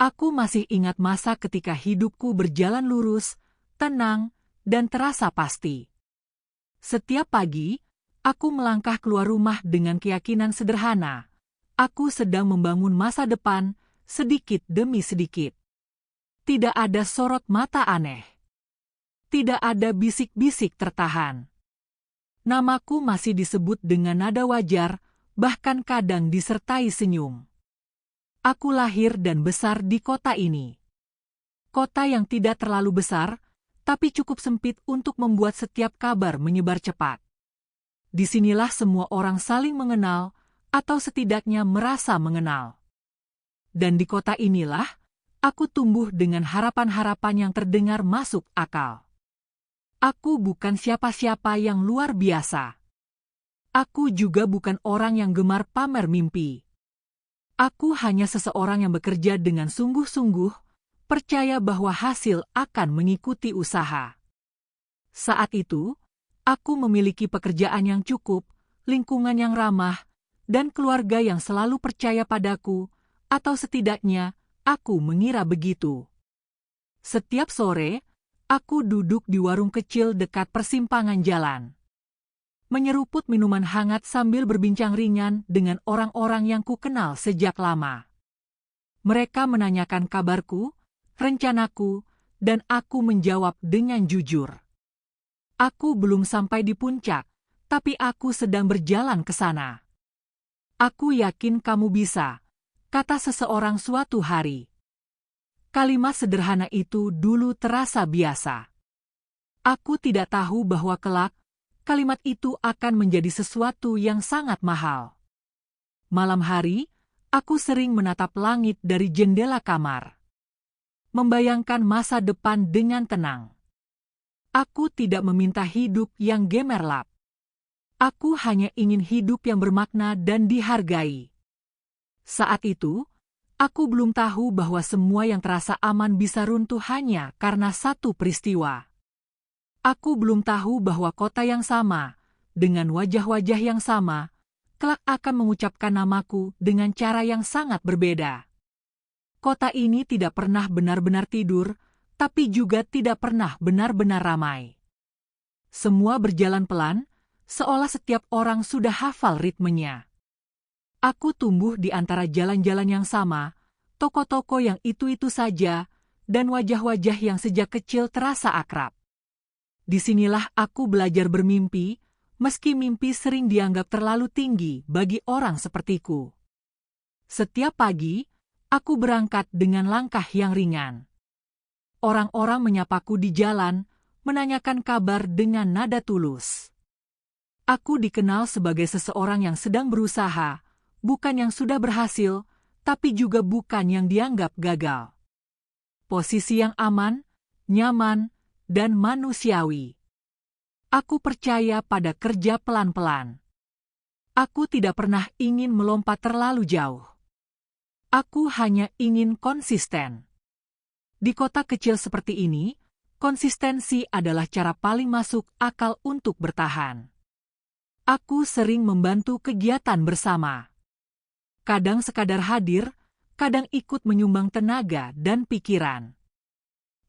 Aku masih ingat masa ketika hidupku berjalan lurus, tenang, dan terasa pasti. Setiap pagi, aku melangkah keluar rumah dengan keyakinan sederhana. Aku sedang membangun masa depan, sedikit demi sedikit. Tidak ada sorot mata aneh. Tidak ada bisik-bisik tertahan. Namaku masih disebut dengan nada wajar, bahkan kadang disertai senyum. Aku lahir dan besar di kota ini. Kota yang tidak terlalu besar, tapi cukup sempit untuk membuat setiap kabar menyebar cepat. Disinilah semua orang saling mengenal, atau setidaknya merasa mengenal. Dan di kota inilah, aku tumbuh dengan harapan-harapan yang terdengar masuk akal. Aku bukan siapa-siapa yang luar biasa. Aku juga bukan orang yang gemar pamer mimpi. Aku hanya seseorang yang bekerja dengan sungguh-sungguh, percaya bahwa hasil akan mengikuti usaha. Saat itu, aku memiliki pekerjaan yang cukup, lingkungan yang ramah, dan keluarga yang selalu percaya padaku, atau setidaknya, aku mengira begitu. Setiap sore, aku duduk di warung kecil dekat persimpangan jalan. Menyeruput minuman hangat sambil berbincang ringan dengan orang-orang yang kukenal sejak lama. Mereka menanyakan kabarku, rencanaku, dan aku menjawab dengan jujur. Aku belum sampai di puncak, tapi aku sedang berjalan ke sana. Aku yakin kamu bisa, kata seseorang suatu hari. Kalimat sederhana itu dulu terasa biasa. Aku tidak tahu bahwa kelak, kalimat itu akan menjadi sesuatu yang sangat mahal. Malam hari, aku sering menatap langit dari jendela kamar. Membayangkan masa depan dengan tenang. Aku tidak meminta hidup yang gemerlap. Aku hanya ingin hidup yang bermakna dan dihargai. Saat itu, aku belum tahu bahwa semua yang terasa aman bisa runtuh hanya karena satu peristiwa. Aku belum tahu bahwa kota yang sama, dengan wajah-wajah yang sama, kelak akan mengucapkan namaku dengan cara yang sangat berbeda. Kota ini tidak pernah benar-benar tidur, tapi juga tidak pernah benar-benar ramai. Semua berjalan pelan, seolah setiap orang sudah hafal ritmenya. Aku tumbuh di antara jalan-jalan yang sama, toko-toko yang itu-itu saja, dan wajah-wajah yang sejak kecil terasa akrab. Disinilah aku belajar bermimpi, meski mimpi sering dianggap terlalu tinggi bagi orang sepertiku. Setiap pagi, aku berangkat dengan langkah yang ringan. Orang-orang menyapaku di jalan, menanyakan kabar dengan nada tulus. Aku dikenal sebagai seseorang yang sedang berusaha, bukan yang sudah berhasil, tapi juga bukan yang dianggap gagal. Posisi yang aman, nyaman, dan manusiawi. Aku percaya pada kerja pelan-pelan. Aku tidak pernah ingin melompat terlalu jauh. Aku hanya ingin konsisten. Di kota kecil seperti ini, konsistensi adalah cara paling masuk akal untuk bertahan. Aku sering membantu kegiatan bersama. Kadang sekadar hadir, kadang ikut menyumbang tenaga dan pikiran.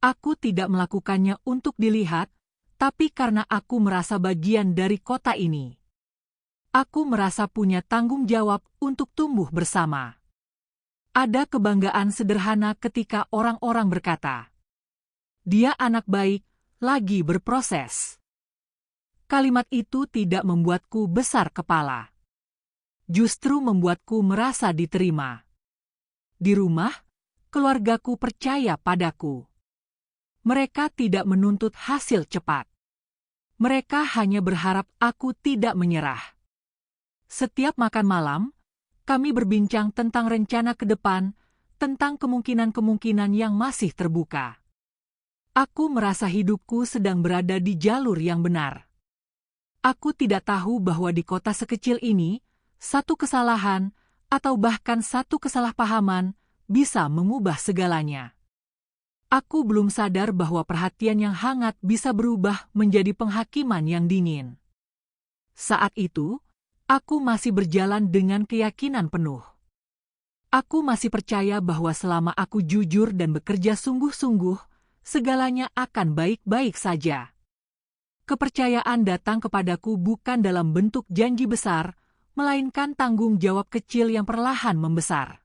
Aku tidak melakukannya untuk dilihat, tapi karena aku merasa bagian dari kota ini. Aku merasa punya tanggung jawab untuk tumbuh bersama. Ada kebanggaan sederhana ketika orang-orang berkata, "Dia anak baik, lagi berproses." Kalimat itu tidak membuatku besar kepala. Justru membuatku merasa diterima. Di rumah, keluargaku percaya padaku. Mereka tidak menuntut hasil cepat. Mereka hanya berharap aku tidak menyerah. Setiap makan malam, kami berbincang tentang rencana ke depan, tentang kemungkinan-kemungkinan yang masih terbuka. Aku merasa hidupku sedang berada di jalur yang benar. Aku tidak tahu bahwa di kota sekecil ini, satu kesalahan, atau bahkan satu kesalahpahaman, bisa mengubah segalanya. Aku belum sadar bahwa perhatian yang hangat bisa berubah menjadi penghakiman yang dingin. Saat itu, aku masih berjalan dengan keyakinan penuh. Aku masih percaya bahwa selama aku jujur dan bekerja sungguh-sungguh, segalanya akan baik-baik saja. Kepercayaan datang kepadaku bukan dalam bentuk janji besar, melainkan tanggung jawab kecil yang perlahan membesar.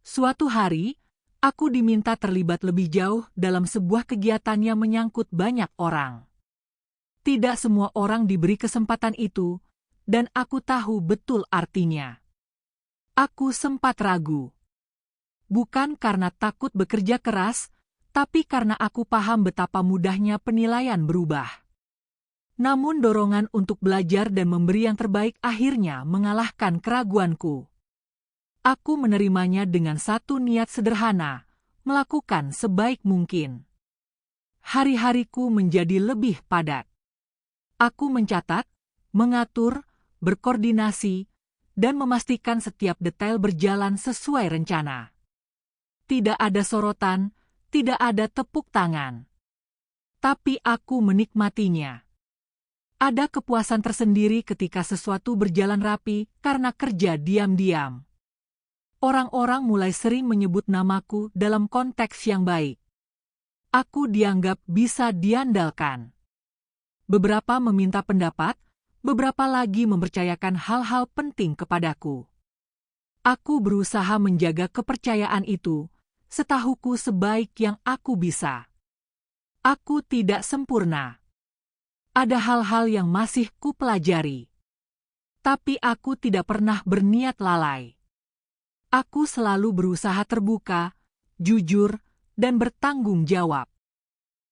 Suatu hari, aku diminta terlibat lebih jauh dalam sebuah kegiatan yang menyangkut banyak orang. Tidak semua orang diberi kesempatan itu, dan aku tahu betul artinya. Aku sempat ragu. Bukan karena takut bekerja keras, tapi karena aku paham betapa mudahnya penilaian berubah. Namun dorongan untuk belajar dan memberi yang terbaik akhirnya mengalahkan keraguanku. Aku menerimanya dengan satu niat sederhana, melakukan sebaik mungkin. Hari-hariku menjadi lebih padat. Aku mencatat, mengatur, berkoordinasi, dan memastikan setiap detail berjalan sesuai rencana. Tidak ada sorotan, tidak ada tepuk tangan. Tapi aku menikmatinya. Ada kepuasan tersendiri ketika sesuatu berjalan rapi karena kerja diam-diam. Orang-orang mulai sering menyebut namaku dalam konteks yang baik. Aku dianggap bisa diandalkan. Beberapa meminta pendapat, beberapa lagi mempercayakan hal-hal penting kepadaku. Aku berusaha menjaga kepercayaan itu, setahuku sebaik yang aku bisa. Aku tidak sempurna. Ada hal-hal yang masih kupelajari. Tapi aku tidak pernah berniat lalai. Aku selalu berusaha terbuka, jujur, dan bertanggung jawab.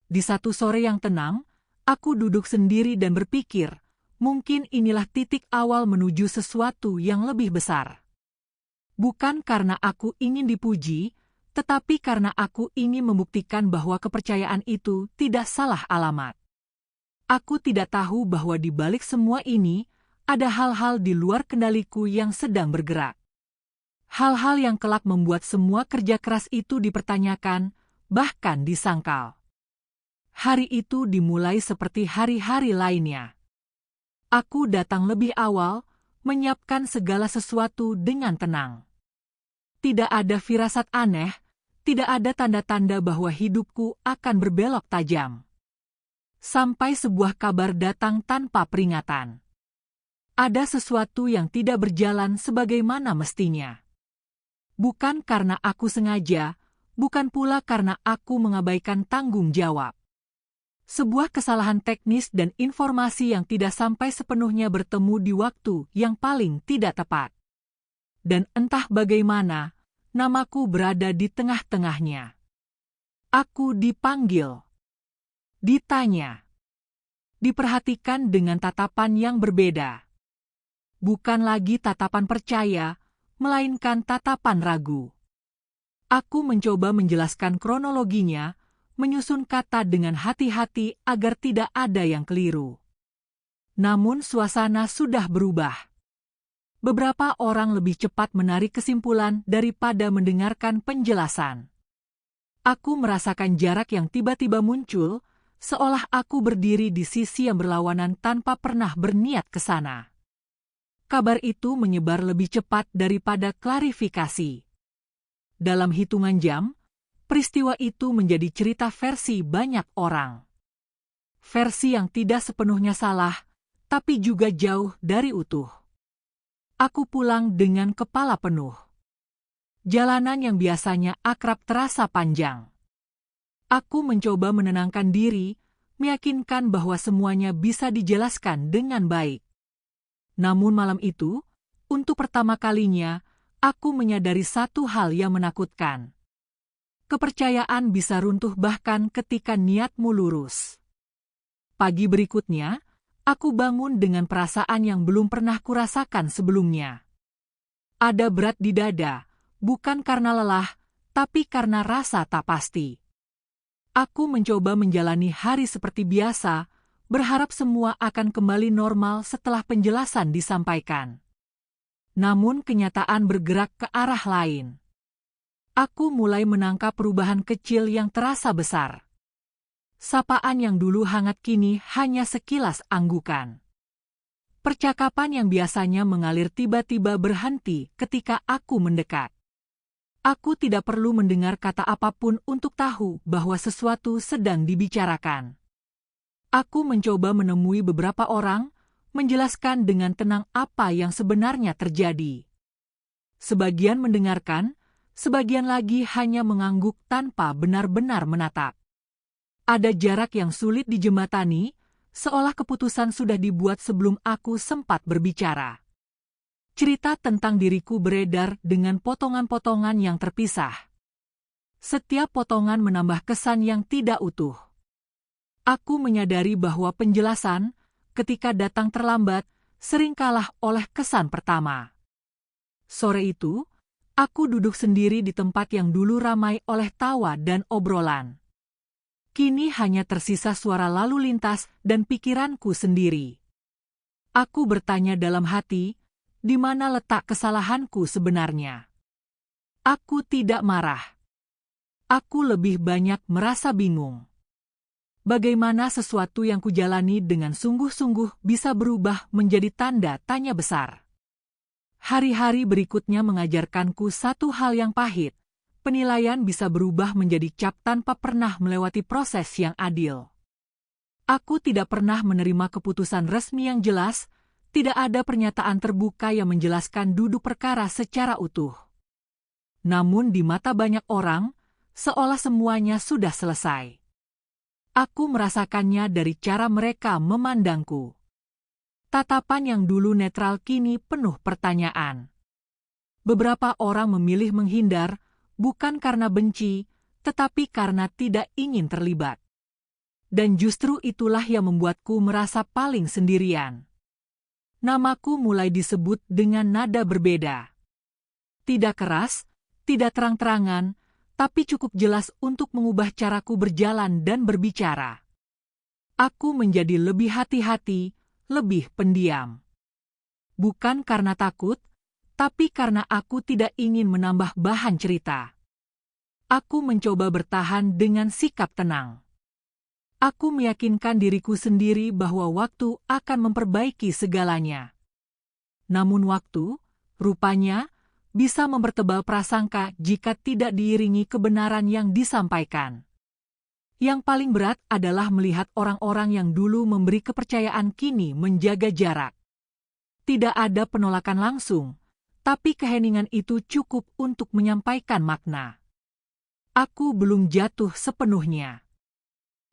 Di satu sore yang tenang, aku duduk sendiri dan berpikir, mungkin inilah titik awal menuju sesuatu yang lebih besar. Bukan karena aku ingin dipuji, tetapi karena aku ingin membuktikan bahwa kepercayaan itu tidak salah alamat. Aku tidak tahu bahwa di balik semua ini, ada hal-hal di luar kendaliku yang sedang bergerak. Hal-hal yang kelak membuat semua kerja keras itu dipertanyakan, bahkan disangkal. Hari itu dimulai seperti hari-hari lainnya. Aku datang lebih awal, menyiapkan segala sesuatu dengan tenang. Tidak ada firasat aneh, tidak ada tanda-tanda bahwa hidupku akan berbelok tajam. Sampai sebuah kabar datang tanpa peringatan. Ada sesuatu yang tidak berjalan sebagaimana mestinya. Bukan karena aku sengaja, bukan pula karena aku mengabaikan tanggung jawab. Sebuah kesalahan teknis dan informasi yang tidak sampai sepenuhnya bertemu di waktu yang paling tidak tepat. Dan entah bagaimana, namaku berada di tengah-tengahnya. Aku dipanggil. Ditanya. Diperhatikan dengan tatapan yang berbeda. Bukan lagi tatapan percaya, melainkan tatapan ragu. Aku mencoba menjelaskan kronologinya, menyusun kata dengan hati-hati agar tidak ada yang keliru. Namun suasana sudah berubah. Beberapa orang lebih cepat menarik kesimpulan daripada mendengarkan penjelasan. Aku merasakan jarak yang tiba-tiba muncul, seolah aku berdiri di sisi yang berlawanan tanpa pernah berniat ke sana. Kabar itu menyebar lebih cepat daripada klarifikasi. Dalam hitungan jam, peristiwa itu menjadi cerita versi banyak orang. Versi yang tidak sepenuhnya salah, tapi juga jauh dari utuh. Aku pulang dengan kepala penuh. Jalanan yang biasanya akrab terasa panjang. Aku mencoba menenangkan diri, meyakinkan bahwa semuanya bisa dijelaskan dengan baik. Namun malam itu, untuk pertama kalinya, aku menyadari satu hal yang menakutkan. Kepercayaan bisa runtuh bahkan ketika niatmu lurus. Pagi berikutnya, aku bangun dengan perasaan yang belum pernah kurasakan sebelumnya. Ada berat di dada, bukan karena lelah, tapi karena rasa tak pasti. Aku mencoba menjalani hari seperti biasa, berharap semua akan kembali normal setelah penjelasan disampaikan. Namun kenyataan bergerak ke arah lain. Aku mulai menangkap perubahan kecil yang terasa besar. Sapaan yang dulu hangat kini hanya sekilas anggukan. Percakapan yang biasanya mengalir tiba-tiba berhenti ketika aku mendekat. Aku tidak perlu mendengar kata apapun untuk tahu bahwa sesuatu sedang dibicarakan. Aku mencoba menemui beberapa orang, menjelaskan dengan tenang apa yang sebenarnya terjadi. Sebagian mendengarkan, sebagian lagi hanya mengangguk tanpa benar-benar menatap. Ada jarak yang sulit dijembatani, seolah keputusan sudah dibuat sebelum aku sempat berbicara. Cerita tentang diriku beredar dengan potongan-potongan yang terpisah. Setiap potongan menambah kesan yang tidak utuh. Aku menyadari bahwa penjelasan, ketika datang terlambat, sering kalah oleh kesan pertama. Sore itu, aku duduk sendiri di tempat yang dulu ramai oleh tawa dan obrolan. Kini hanya tersisa suara lalu lintas dan pikiranku sendiri. Aku bertanya dalam hati, di mana letak kesalahanku sebenarnya? Aku tidak marah. Aku lebih banyak merasa bingung. Bagaimana sesuatu yang kujalani dengan sungguh-sungguh bisa berubah menjadi tanda tanya besar? Hari-hari berikutnya mengajarkanku satu hal yang pahit. Penilaian bisa berubah menjadi cap tanpa pernah melewati proses yang adil. Aku tidak pernah menerima keputusan resmi yang jelas. Tidak ada pernyataan terbuka yang menjelaskan duduk perkara secara utuh. Namun di mata banyak orang, seolah semuanya sudah selesai. Aku merasakannya dari cara mereka memandangku. Tatapan yang dulu netral kini penuh pertanyaan. Beberapa orang memilih menghindar, bukan karena benci, tetapi karena tidak ingin terlibat. Dan justru itulah yang membuatku merasa paling sendirian. Namaku mulai disebut dengan nada berbeda. Tidak keras, tidak terang-terangan, tapi cukup jelas untuk mengubah caraku berjalan dan berbicara. Aku menjadi lebih hati-hati, lebih pendiam. Bukan karena takut, tapi karena aku tidak ingin menambah bahan cerita. Aku mencoba bertahan dengan sikap tenang. Aku meyakinkan diriku sendiri bahwa waktu akan memperbaiki segalanya. Namun waktu, rupanya, bisa mempertebal prasangka jika tidak diiringi kebenaran yang disampaikan. Yang paling berat adalah melihat orang-orang yang dulu memberi kepercayaan kini menjaga jarak. Tidak ada penolakan langsung, tapi keheningan itu cukup untuk menyampaikan makna. Aku belum jatuh sepenuhnya.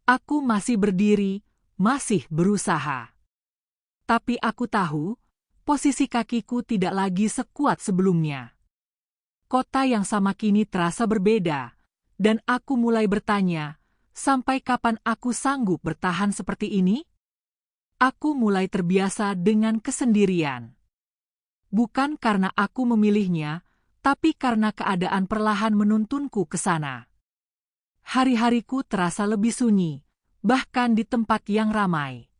Aku masih berdiri, masih berusaha. Tapi aku tahu, posisi kakiku tidak lagi sekuat sebelumnya. Kota yang sama kini terasa berbeda, dan aku mulai bertanya, sampai kapan aku sanggup bertahan seperti ini? Aku mulai terbiasa dengan kesendirian. Bukan karena aku memilihnya, tapi karena keadaan perlahan menuntunku ke sana. Hari-hariku terasa lebih sunyi, bahkan di tempat yang ramai.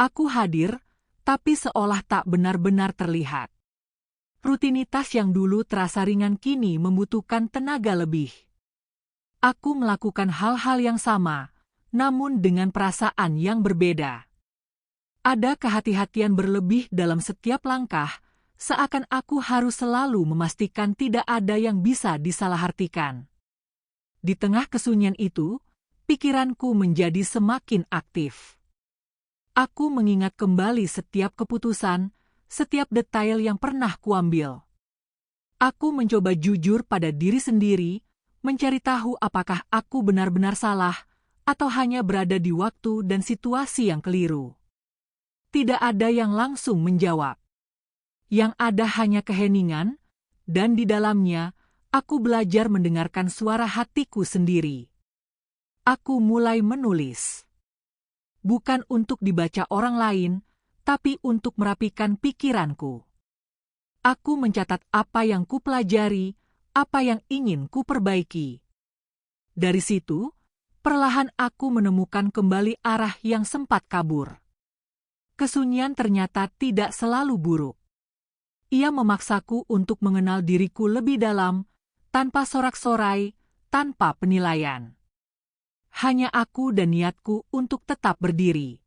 Aku hadir, tapi seolah tak benar-benar terlihat. Rutinitas yang dulu terasa ringan kini membutuhkan tenaga lebih. Aku melakukan hal-hal yang sama, namun dengan perasaan yang berbeda. Ada kehati-hatian berlebih dalam setiap langkah, seakan aku harus selalu memastikan tidak ada yang bisa disalahartikan. Di tengah kesunyian itu, pikiranku menjadi semakin aktif. Aku mengingat kembali setiap keputusan, setiap detail yang pernah kuambil. Aku mencoba jujur pada diri sendiri, mencari tahu apakah aku benar-benar salah, atau hanya berada di waktu dan situasi yang keliru. Tidak ada yang langsung menjawab. Yang ada hanya keheningan, dan di dalamnya, aku belajar mendengarkan suara hatiku sendiri. Aku mulai menulis. Bukan untuk dibaca orang lain, tapi untuk merapikan pikiranku. Aku mencatat apa yang kupelajari, apa yang ingin kuperbaiki. Dari situ, perlahan aku menemukan kembali arah yang sempat kabur. Kesunyian ternyata tidak selalu buruk. Ia memaksaku untuk mengenal diriku lebih dalam, tanpa sorak-sorai, tanpa penilaian. Hanya aku dan niatku untuk tetap berdiri.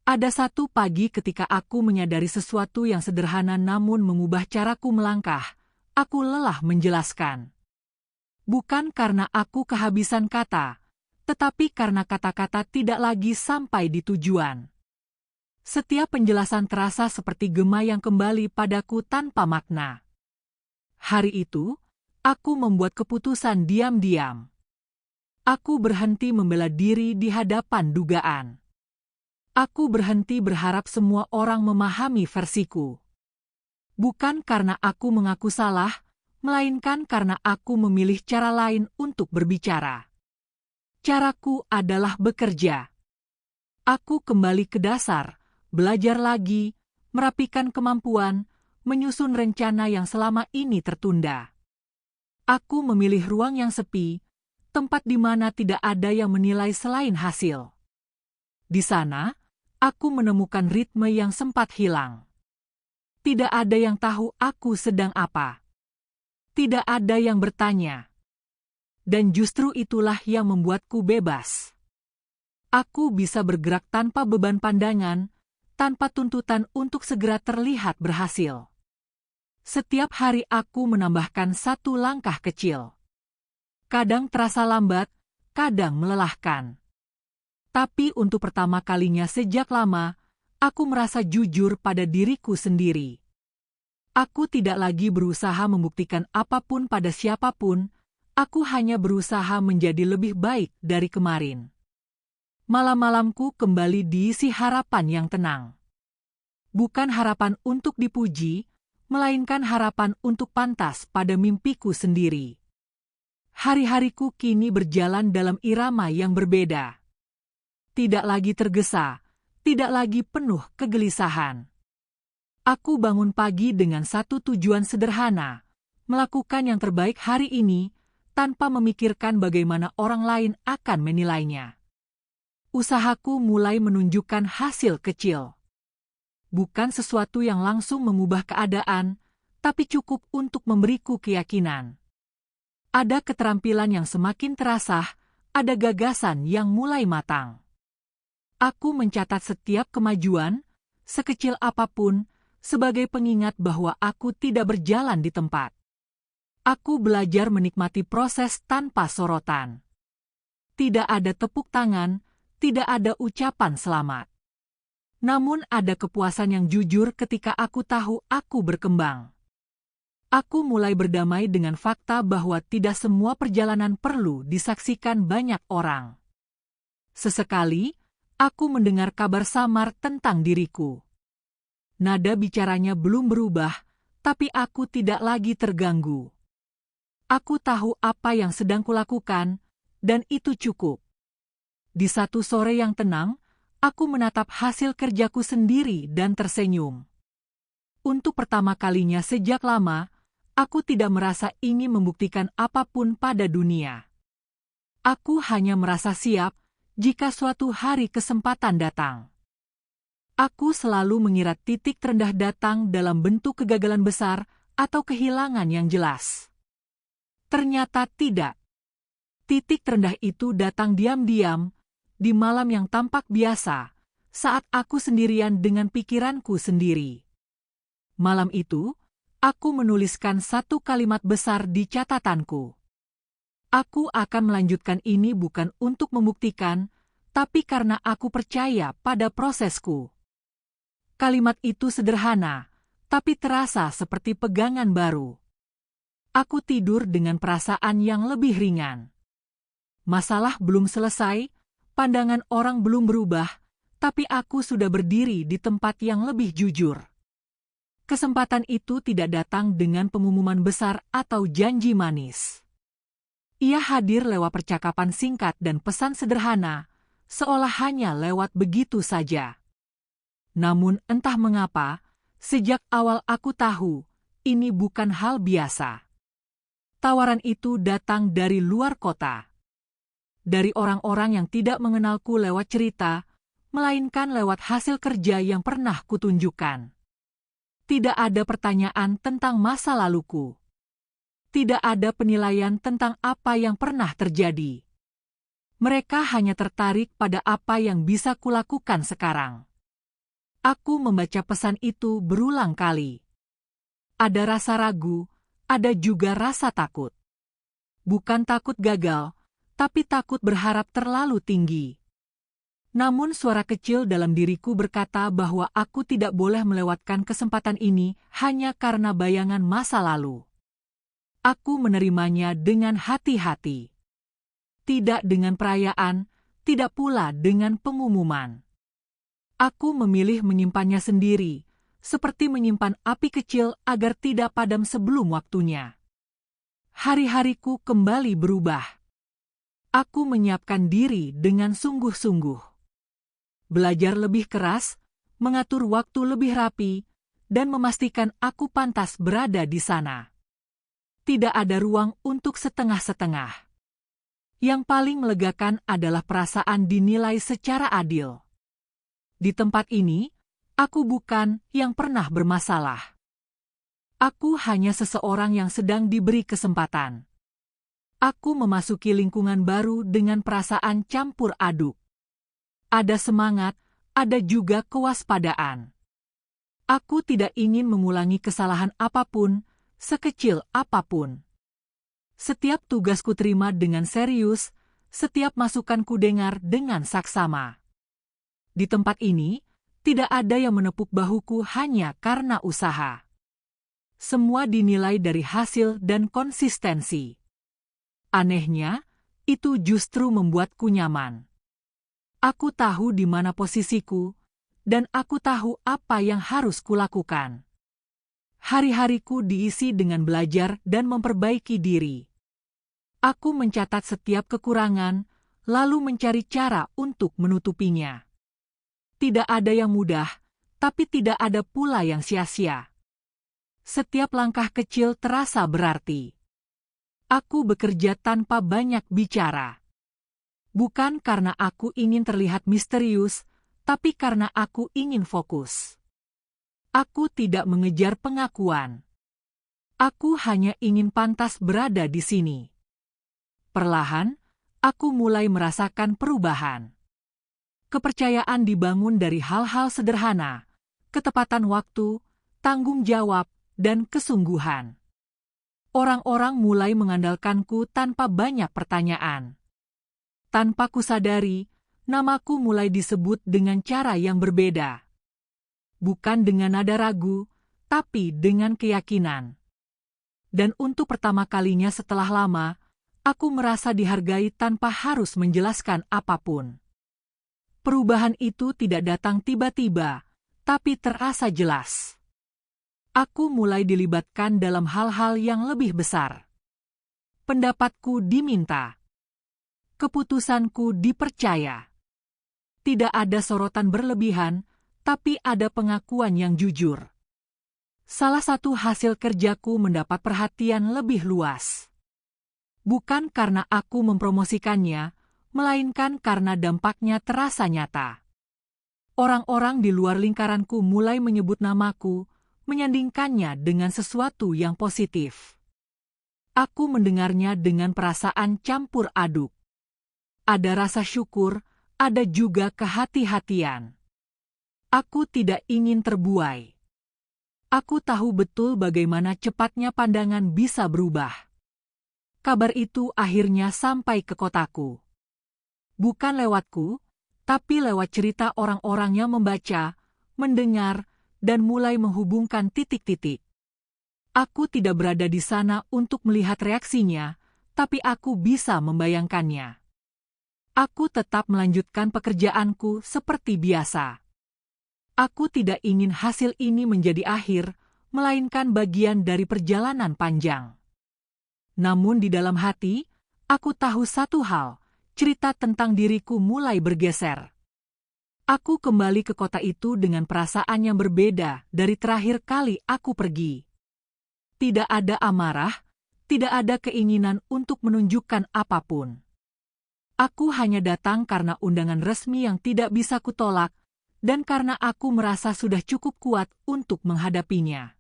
Ada satu pagi ketika aku menyadari sesuatu yang sederhana namun mengubah caraku melangkah, aku lelah menjelaskan. Bukan karena aku kehabisan kata, tetapi karena kata-kata tidak lagi sampai di tujuan. Setiap penjelasan terasa seperti gema yang kembali padaku tanpa makna. Hari itu, aku membuat keputusan diam-diam. Aku berhenti membela diri di hadapan dugaan. Aku berhenti berharap semua orang memahami versiku. Bukan karena aku mengaku salah, melainkan karena aku memilih cara lain untuk berbicara. Caraku adalah bekerja. Aku kembali ke dasar, belajar lagi, merapikan kemampuan, menyusun rencana yang selama ini tertunda. Aku memilih ruang yang sepi, tempat di mana tidak ada yang menilai selain hasil. Di sana, aku menemukan ritme yang sempat hilang. Tidak ada yang tahu aku sedang apa. Tidak ada yang bertanya. Dan justru itulah yang membuatku bebas. Aku bisa bergerak tanpa beban pandangan, tanpa tuntutan untuk segera terlihat berhasil. Setiap hari aku menambahkan satu langkah kecil. Kadang terasa lambat, kadang melelahkan. Tapi untuk pertama kalinya sejak lama, aku merasa jujur pada diriku sendiri. Aku tidak lagi berusaha membuktikan apapun pada siapapun, aku hanya berusaha menjadi lebih baik dari kemarin. Malam-malamku kembali diisi harapan yang tenang. Bukan harapan untuk dipuji, melainkan harapan untuk pantas pada mimpiku sendiri. Hari-hariku kini berjalan dalam irama yang berbeda. Tidak lagi tergesa, tidak lagi penuh kegelisahan. Aku bangun pagi dengan satu tujuan sederhana, melakukan yang terbaik hari ini, tanpa memikirkan bagaimana orang lain akan menilainya. Usahaku mulai menunjukkan hasil kecil. Bukan sesuatu yang langsung mengubah keadaan, tapi cukup untuk memberiku keyakinan. Ada keterampilan yang semakin terasah, ada gagasan yang mulai matang. Aku mencatat setiap kemajuan, sekecil apapun, sebagai pengingat bahwa aku tidak berjalan di tempat. Aku belajar menikmati proses tanpa sorotan. Tidak ada tepuk tangan, tidak ada ucapan selamat. Namun ada kepuasan yang jujur ketika aku tahu aku berkembang. Aku mulai berdamai dengan fakta bahwa tidak semua perjalanan perlu disaksikan banyak orang. Sesekali, aku mendengar kabar samar tentang diriku. Nada bicaranya belum berubah, tapi aku tidak lagi terganggu. Aku tahu apa yang sedang kulakukan, dan itu cukup. Di satu sore yang tenang, aku menatap hasil kerjaku sendiri dan tersenyum. Untuk pertama kalinya sejak lama, aku tidak merasa ingin membuktikan apapun pada dunia. Aku hanya merasa siap jika suatu hari kesempatan datang. Aku selalu mengira titik terendah datang dalam bentuk kegagalan besar atau kehilangan yang jelas. Ternyata tidak. Titik terendah itu datang diam-diam, di malam yang tampak biasa, saat aku sendirian dengan pikiranku sendiri. Malam itu, aku menuliskan satu kalimat besar di catatanku. Aku akan melanjutkan ini bukan untuk membuktikan, tapi karena aku percaya pada prosesku. Kalimat itu sederhana, tapi terasa seperti pegangan baru. Aku tidur dengan perasaan yang lebih ringan. Masalah belum selesai, pandangan orang belum berubah, tapi aku sudah berdiri di tempat yang lebih jujur. Kesempatan itu tidak datang dengan pengumuman besar atau janji manis. Ia hadir lewat percakapan singkat dan pesan sederhana, seolah hanya lewat begitu saja. Namun entah mengapa, sejak awal aku tahu, ini bukan hal biasa. Tawaran itu datang dari luar kota. Dari orang-orang yang tidak mengenalku lewat cerita, melainkan lewat hasil kerja yang pernah kutunjukkan. Tidak ada pertanyaan tentang masa laluku. Tidak ada penilaian tentang apa yang pernah terjadi. Mereka hanya tertarik pada apa yang bisa kulakukan sekarang. Aku membaca pesan itu berulang kali. Ada rasa ragu, ada juga rasa takut. Bukan takut gagal, tapi takut berharap terlalu tinggi. Namun suara kecil dalam diriku berkata bahwa aku tidak boleh melewatkan kesempatan ini hanya karena bayangan masa lalu. Aku menerimanya dengan hati-hati. Tidak dengan perayaan, tidak pula dengan pengumuman. Aku memilih menyimpannya sendiri, seperti menyimpan api kecil agar tidak padam sebelum waktunya. Hari-hariku kembali berubah. Aku menyiapkan diri dengan sungguh-sungguh. Belajar lebih keras, mengatur waktu lebih rapi, dan memastikan aku pantas berada di sana. Tidak ada ruang untuk setengah-setengah. Yang paling melegakan adalah perasaan dinilai secara adil. Di tempat ini, aku bukan yang pernah bermasalah. Aku hanya seseorang yang sedang diberi kesempatan. Aku memasuki lingkungan baru dengan perasaan campur aduk. Ada semangat, ada juga kewaspadaan. Aku tidak ingin mengulangi kesalahan apapun, sekecil apapun. Setiap tugas ku terima dengan serius, setiap masukan ku dengar dengan saksama. Di tempat ini, tidak ada yang menepuk bahuku hanya karena usaha. Semua dinilai dari hasil dan konsistensi. Anehnya, itu justru membuatku nyaman. Aku tahu di mana posisiku, dan aku tahu apa yang harus kulakukan. Hari-hariku diisi dengan belajar dan memperbaiki diri. Aku mencatat setiap kekurangan, lalu mencari cara untuk menutupinya. Tidak ada yang mudah, tapi tidak ada pula yang sia-sia. Setiap langkah kecil terasa berarti. Aku bekerja tanpa banyak bicara. Bukan karena aku ingin terlihat misterius, tapi karena aku ingin fokus. Aku tidak mengejar pengakuan. Aku hanya ingin pantas berada di sini. Perlahan, aku mulai merasakan perubahan. Kepercayaan dibangun dari hal-hal sederhana, ketepatan waktu, tanggung jawab, dan kesungguhan. Orang-orang mulai mengandalkanku tanpa banyak pertanyaan. Tanpa kusadari, namaku mulai disebut dengan cara yang berbeda. Bukan dengan nada ragu, tapi dengan keyakinan. Dan untuk pertama kalinya setelah lama, aku merasa dihargai tanpa harus menjelaskan apapun. Perubahan itu tidak datang tiba-tiba, tapi terasa jelas. Aku mulai dilibatkan dalam hal-hal yang lebih besar. Pendapatku diminta. Keputusanku dipercaya. Tidak ada sorotan berlebihan, tapi ada pengakuan yang jujur. Salah satu hasil kerjaku mendapat perhatian lebih luas. Bukan karena aku mempromosikannya, melainkan karena dampaknya terasa nyata. Orang-orang di luar lingkaranku mulai menyebut namaku, menyandingkannya dengan sesuatu yang positif. Aku mendengarnya dengan perasaan campur aduk. Ada rasa syukur, ada juga kehati-hatian. Aku tidak ingin terbuai. Aku tahu betul bagaimana cepatnya pandangan bisa berubah. Kabar itu akhirnya sampai ke kotaku. Bukan lewatku, tapi lewat cerita orang-orang yang membaca, mendengar, dan mulai menghubungkan titik-titik. Aku tidak berada di sana untuk melihat reaksinya, tapi aku bisa membayangkannya. Aku tetap melanjutkan pekerjaanku seperti biasa. Aku tidak ingin hasil ini menjadi akhir, melainkan bagian dari perjalanan panjang. Namun di dalam hati, aku tahu satu hal, cerita tentang diriku mulai bergeser. Aku kembali ke kota itu dengan perasaan yang berbeda dari terakhir kali aku pergi. Tidak ada amarah, tidak ada keinginan untuk menunjukkan apapun. Aku hanya datang karena undangan resmi yang tidak bisa kutolak, dan karena aku merasa sudah cukup kuat untuk menghadapinya.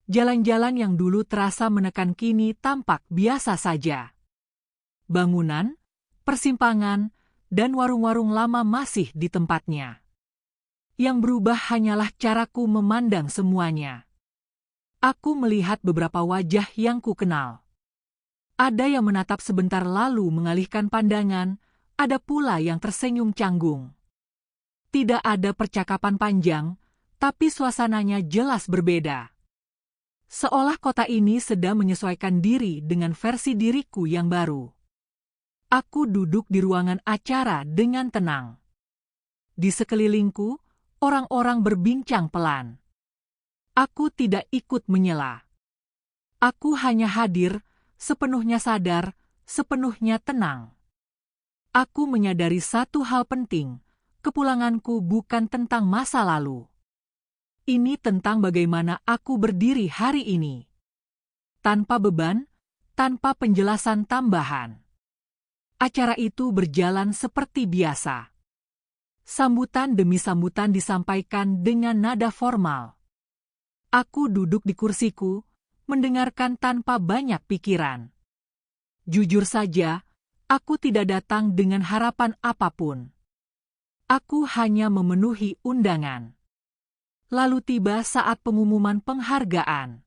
Jalan-jalan yang dulu terasa menekan kini tampak biasa saja. Bangunan, persimpangan, dan warung-warung lama masih di tempatnya. Yang berubah hanyalah caraku memandang semuanya. Aku melihat beberapa wajah yang ku kenal. Ada yang menatap sebentar lalu mengalihkan pandangan, ada pula yang tersenyum canggung. Tidak ada percakapan panjang, tapi suasananya jelas berbeda. Seolah kota ini sedang menyesuaikan diri dengan versi diriku yang baru. Aku duduk di ruangan acara dengan tenang. Di sekelilingku, orang-orang berbincang pelan. Aku tidak ikut menyela. Aku hanya hadir, sepenuhnya sadar, sepenuhnya tenang. Aku menyadari satu hal penting, kepulanganku bukan tentang masa lalu. Ini tentang bagaimana aku berdiri hari ini. Tanpa beban, tanpa penjelasan tambahan. Acara itu berjalan seperti biasa. Sambutan demi sambutan disampaikan dengan nada formal. Aku duduk di kursiku, mendengarkan tanpa banyak pikiran. Jujur saja, aku tidak datang dengan harapan apapun. Aku hanya memenuhi undangan. Lalu tiba saat pengumuman penghargaan.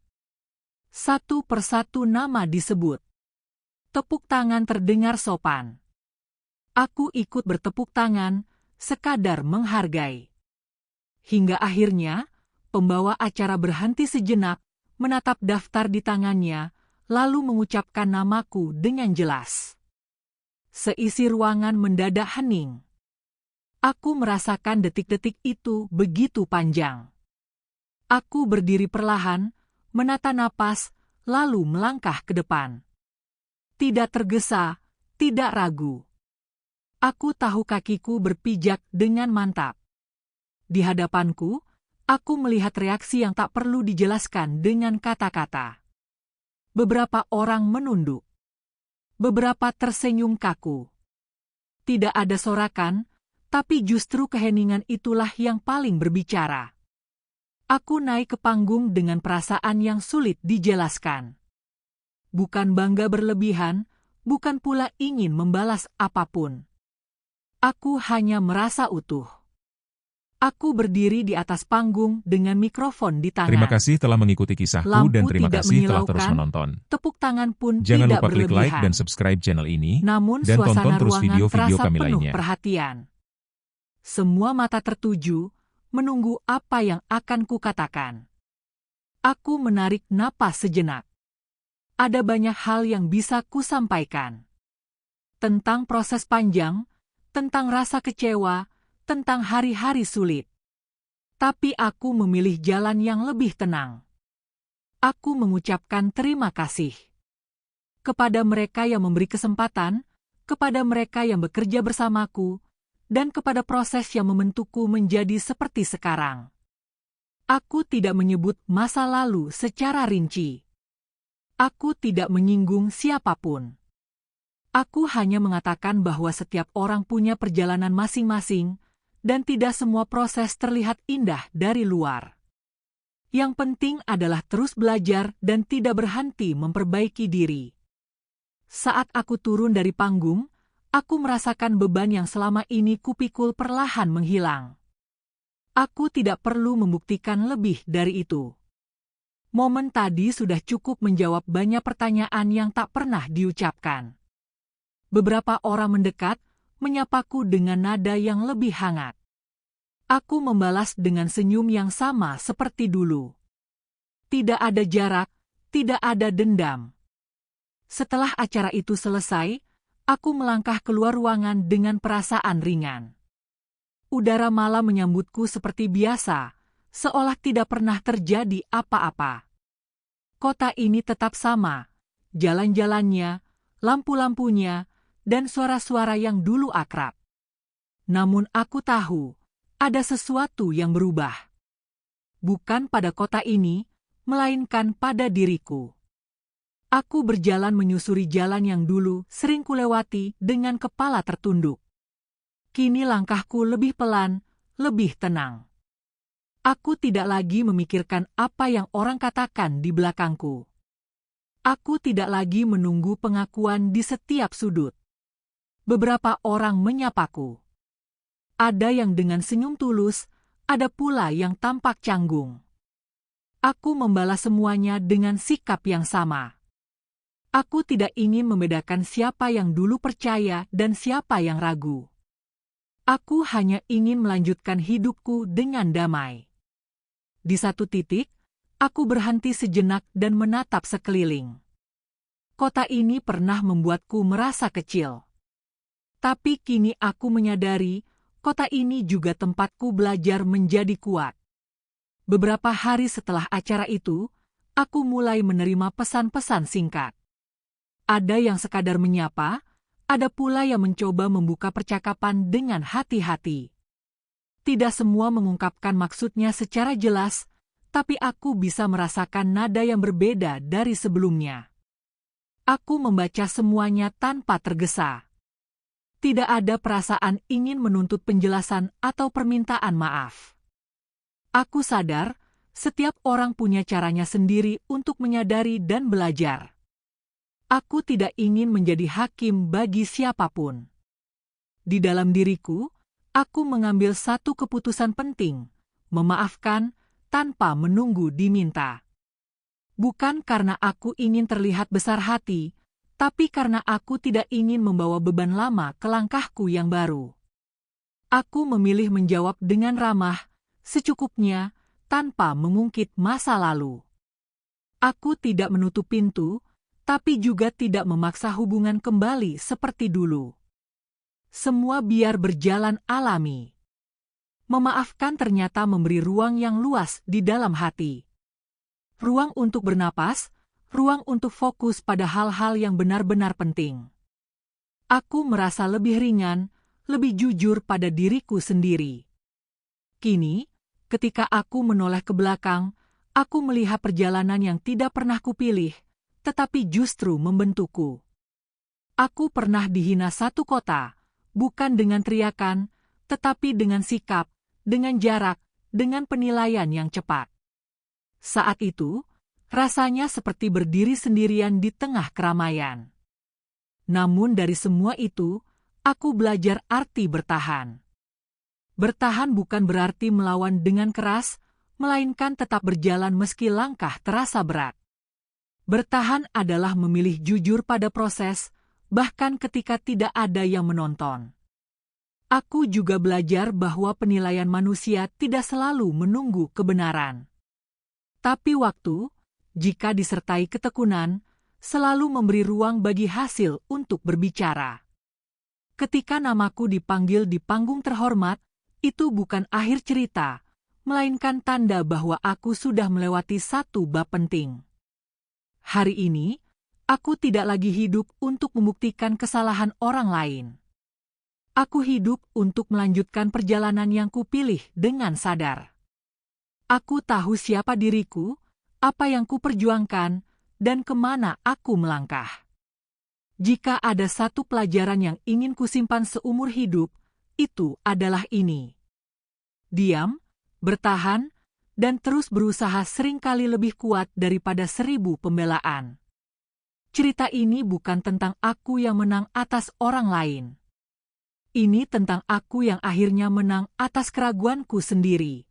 Satu persatu nama disebut. Tepuk tangan terdengar sopan. Aku ikut bertepuk tangan, sekadar menghargai. Hingga akhirnya, pembawa acara berhenti sejenak, menatap daftar di tangannya, lalu mengucapkan namaku dengan jelas. Seisi ruangan mendadak hening. Aku merasakan detik-detik itu begitu panjang. Aku berdiri perlahan, menata napas, lalu melangkah ke depan. Tidak tergesa, tidak ragu. Aku tahu kakiku berpijak dengan mantap. Di hadapanku, aku melihat reaksi yang tak perlu dijelaskan dengan kata-kata. Beberapa orang menunduk. Beberapa tersenyum kaku. Tidak ada sorakan, tapi justru keheningan itulah yang paling berbicara. Aku naik ke panggung dengan perasaan yang sulit dijelaskan. Bukan bangga berlebihan, bukan pula ingin membalas apapun. Aku hanya merasa utuh. Aku berdiri di atas panggung dengan mikrofon di tangan. Terima kasih telah mengikuti kisahku dan terima kasih telah terus menonton. Tepuk tangan pun Jangan tidak lupa klik like berlebihan. dan subscribe channel ini, Namun dan suasana tonton terus ruangan video-video terasa kami penuh lainnya. perhatian. Semua mata tertuju, menunggu apa yang akan kukatakan. Aku menarik napas sejenak. Ada banyak hal yang bisa kusampaikan. Tentang proses panjang, tentang rasa kecewa, tentang hari-hari sulit. Tapi aku memilih jalan yang lebih tenang. Aku mengucapkan terima kasih. Kepada mereka yang memberi kesempatan, kepada mereka yang bekerja bersamaku, dan kepada proses yang membentukku menjadi seperti sekarang. Aku tidak menyebut masa lalu secara rinci. Aku tidak menyinggung siapapun. Aku hanya mengatakan bahwa setiap orang punya perjalanan masing-masing, dan tidak semua proses terlihat indah dari luar. Yang penting adalah terus belajar dan tidak berhenti memperbaiki diri. Saat aku turun dari panggung, aku merasakan beban yang selama ini kupikul perlahan menghilang. Aku tidak perlu membuktikan lebih dari itu. Momen tadi sudah cukup menjawab banyak pertanyaan yang tak pernah diucapkan. Beberapa orang mendekat, menyapaku dengan nada yang lebih hangat. Aku membalas dengan senyum yang sama seperti dulu. Tidak ada jarak, tidak ada dendam. Setelah acara itu selesai, aku melangkah keluar ruangan dengan perasaan ringan. Udara malam menyambutku seperti biasa, seolah tidak pernah terjadi apa-apa. Kota ini tetap sama, jalan-jalannya, lampu-lampunya, dan suara-suara yang dulu akrab. Namun aku tahu, ada sesuatu yang berubah. Bukan pada kota ini, melainkan pada diriku. Aku berjalan menyusuri jalan yang dulu sering kulewati dengan kepala tertunduk. Kini langkahku lebih pelan, lebih tenang. Aku tidak lagi memikirkan apa yang orang katakan di belakangku. Aku tidak lagi menunggu pengakuan di setiap sudut. Beberapa orang menyapaku. Ada yang dengan senyum tulus, ada pula yang tampak canggung. Aku membalas semuanya dengan sikap yang sama. Aku tidak ingin membedakan siapa yang dulu percaya dan siapa yang ragu. Aku hanya ingin melanjutkan hidupku dengan damai. Di satu titik, aku berhenti sejenak dan menatap sekeliling. Kota ini pernah membuatku merasa kecil. Tapi kini aku menyadari, kota ini juga tempatku belajar menjadi kuat. Beberapa hari setelah acara itu, aku mulai menerima pesan-pesan singkat. Ada yang sekadar menyapa, ada pula yang mencoba membuka percakapan dengan hati-hati. Tidak semua mengungkapkan maksudnya secara jelas, tapi aku bisa merasakan nada yang berbeda dari sebelumnya. Aku membaca semuanya tanpa tergesa. Tidak ada perasaan ingin menuntut penjelasan atau permintaan maaf. Aku sadar, setiap orang punya caranya sendiri untuk menyadari dan belajar. Aku tidak ingin menjadi hakim bagi siapapun. Di dalam diriku, aku mengambil satu keputusan penting, memaafkan tanpa menunggu diminta. Bukan karena aku ingin terlihat besar hati, tapi karena aku tidak ingin membawa beban lama ke langkahku yang baru. Aku memilih menjawab dengan ramah, secukupnya, tanpa mengungkit masa lalu. Aku tidak menutup pintu, tapi juga tidak memaksa hubungan kembali seperti dulu. Semua biar berjalan alami. Memaafkan ternyata memberi ruang yang luas di dalam hati. Ruang untuk bernapas, ruang untuk fokus pada hal-hal yang benar-benar penting. Aku merasa lebih ringan, lebih jujur pada diriku sendiri. Kini, ketika aku menoleh ke belakang, aku melihat perjalanan yang tidak pernah kupilih, tetapi justru membentukku. Aku pernah dihina satu kota, bukan dengan teriakan, tetapi dengan sikap, dengan jarak, dengan penilaian yang cepat. Saat itu, rasanya seperti berdiri sendirian di tengah keramaian. Namun dari semua itu, aku belajar arti bertahan. Bertahan bukan berarti melawan dengan keras, melainkan tetap berjalan meski langkah terasa berat. Bertahan adalah memilih jujur pada proses, bahkan ketika tidak ada yang menonton. Aku juga belajar bahwa penilaian manusia tidak selalu menunggu kebenaran. Tapi waktu, jika disertai ketekunan, selalu memberi ruang bagi hasil untuk berbicara. Ketika namaku dipanggil di panggung terhormat, itu bukan akhir cerita, melainkan tanda bahwa aku sudah melewati satu bab penting. Hari ini, aku tidak lagi hidup untuk membuktikan kesalahan orang lain. Aku hidup untuk melanjutkan perjalanan yang kupilih dengan sadar. Aku tahu siapa diriku, apa yang kuperjuangkan, dan kemana aku melangkah. Jika ada satu pelajaran yang ingin kusimpan seumur hidup, itu adalah ini. Diam, bertahan, dan terus berusaha seringkali lebih kuat daripada 1000 pembelaan. Cerita ini bukan tentang aku yang menang atas orang lain. Ini tentang aku yang akhirnya menang atas keraguanku sendiri.